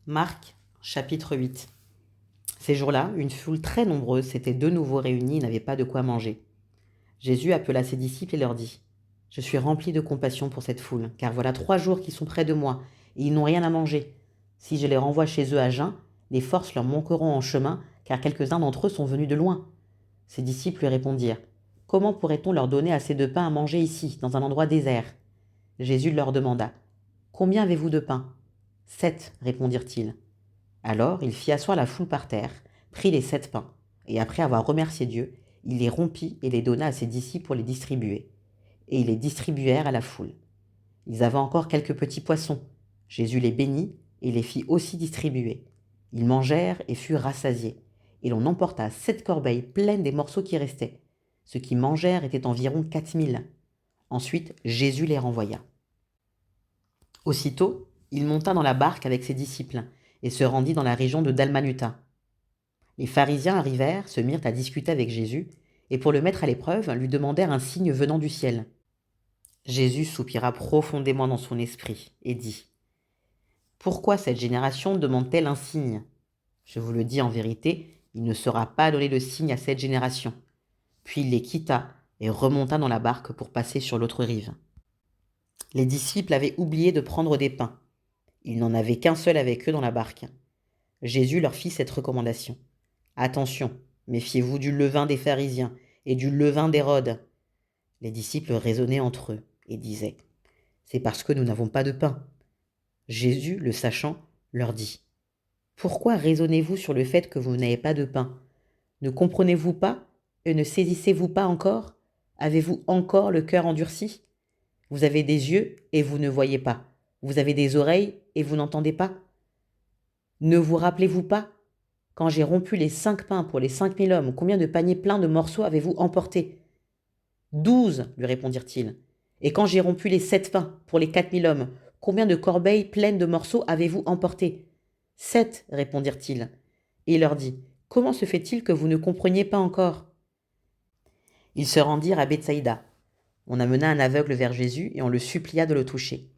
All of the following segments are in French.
Marc, chapitre 8. Ces jours-là, une foule très nombreuse s'était de nouveau réunie et n'avait pas de quoi manger. Jésus appela ses disciples et leur dit : « Je suis rempli de compassion pour cette foule, car voilà 3 jours qu'ils sont près de moi, et ils n'ont rien à manger. Si je les renvoie chez eux à jeun, les forces leur manqueront en chemin, car quelques-uns d'entre eux sont venus de loin. » Ses disciples lui répondirent : « Comment pourrait-on leur donner assez de pain à manger ici, dans un endroit désert ?» Jésus leur demanda : « Combien avez-vous de pain ? » « 7, répondirent-ils. Alors il fit asseoir la foule par terre, prit les 7 pains, et après avoir remercié Dieu, il les rompit et les donna à ses disciples pour les distribuer. Et ils les distribuèrent à la foule. Ils avaient encore quelques petits poissons. Jésus les bénit et les fit aussi distribuer. Ils mangèrent et furent rassasiés. Et l'on emporta 7 corbeilles pleines des morceaux qui restaient. Ceux qui mangèrent étaient environ 4000. Ensuite, Jésus les renvoya. Aussitôt, il monta dans la barque avec ses disciples et se rendit dans la région de Dalmanuta. Les pharisiens arrivèrent, se mirent à discuter avec Jésus, et pour le mettre à l'épreuve, lui demandèrent un signe venant du ciel. Jésus soupira profondément dans son esprit et dit : « Pourquoi cette génération demande-t-elle un signe ? Je vous le dis en vérité, il ne sera pas donné de signe à cette génération. » Puis il les quitta et remonta dans la barque pour passer sur l'autre rive. Les disciples avaient oublié de prendre des pains. Ils n'en avaient qu'un seul avec eux dans la barque. Jésus leur fit cette recommandation : « Attention, méfiez-vous du levain des pharisiens et du levain d'Hérode. » Les disciples raisonnaient entre eux et disaient : « C'est parce que nous n'avons pas de pain. » Jésus, le sachant, leur dit : « Pourquoi raisonnez-vous sur le fait que vous n'avez pas de pain ? Ne comprenez-vous pas et ne saisissez-vous pas encore ? Avez-vous encore le cœur endurci ? Vous avez des yeux et vous ne voyez pas. Vous avez des oreilles et vous n'entendez pas ? Ne vous rappelez-vous pas ? Quand j'ai rompu les 5 pains pour les 5000 hommes, combien de paniers pleins de morceaux avez-vous emporté ? 12, lui répondirent-ils. Et quand j'ai rompu les 7 pains pour les 4000 hommes, combien de corbeilles pleines de morceaux avez-vous emporté ? 7, répondirent-ils. Et il leur dit : comment se fait-il que vous ne compreniez pas encore ? Ils se rendirent à Bethsaïda. On amena un aveugle vers Jésus et on le supplia de le toucher.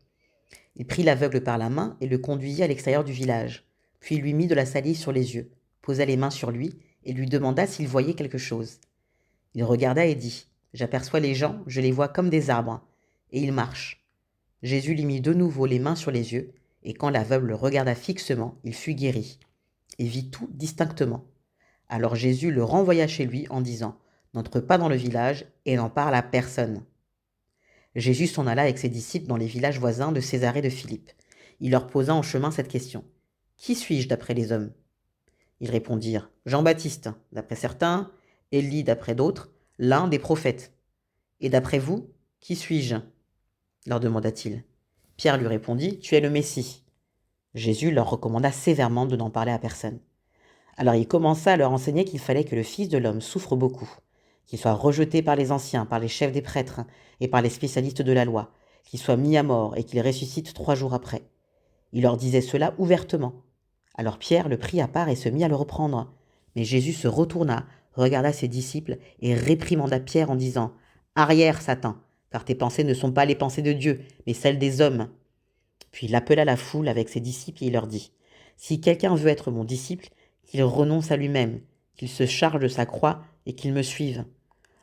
Il prit l'aveugle par la main et le conduisit à l'extérieur du village. Puis il lui mit de la salive sur les yeux, posa les mains sur lui et lui demanda s'il voyait quelque chose. Il regarda et dit : j'aperçois les gens, je les vois comme des arbres. Et ils marchent. Jésus lui mit de nouveau les mains sur les yeux, et quand l'aveugle le regarda fixement, il fut guéri, et vit tout distinctement. Alors Jésus le renvoya chez lui en disant : n'entre pas dans le village et n'en parle à personne. Jésus s'en alla avec ses disciples dans les villages voisins de Césarée de Philippe. Il leur posa en chemin cette question : qui suis-je d'après les hommes ? Ils répondirent : Jean-Baptiste, d'après certains, Élie d'après d'autres, l'un des prophètes. Et d'après vous, qui suis-je ? Leur demanda-t-il. Pierre lui répondit : tu es le Messie. Jésus leur recommanda sévèrement de n'en parler à personne. Alors il commença à leur enseigner qu'il fallait que le Fils de l'homme souffre beaucoup, qu'il soit rejeté par les anciens, par les chefs des prêtres et par les spécialistes de la loi, qu'il soit mis à mort et qu'il ressuscite 3 jours après. Il leur disait cela ouvertement. Alors Pierre le prit à part et se mit à le reprendre. Mais Jésus se retourna, regarda ses disciples et réprimanda Pierre en disant : « Arrière, Satan, car tes pensées ne sont pas les pensées de Dieu, mais celles des hommes. » Puis il appela la foule avec ses disciples et il leur dit : « Si quelqu'un veut être mon disciple, qu'il renonce à lui-même, qu'il se charge de sa croix et qu'il me suive.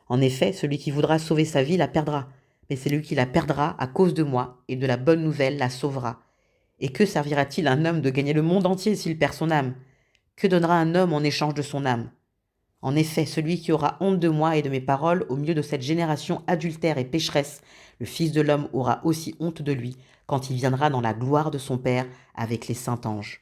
En effet, celui qui voudra sauver sa vie la perdra, mais celui qui la perdra à cause de moi et de la bonne nouvelle la sauvera. Et que servira-t-il à un homme de gagner le monde entier s'il perd son âme ? Que donnera un homme en échange de son âme ? En effet, celui qui aura honte de moi et de mes paroles au milieu de cette génération adultère et pécheresse, le Fils de l'homme aura aussi honte de lui quand il viendra dans la gloire de son Père avec les saints anges. »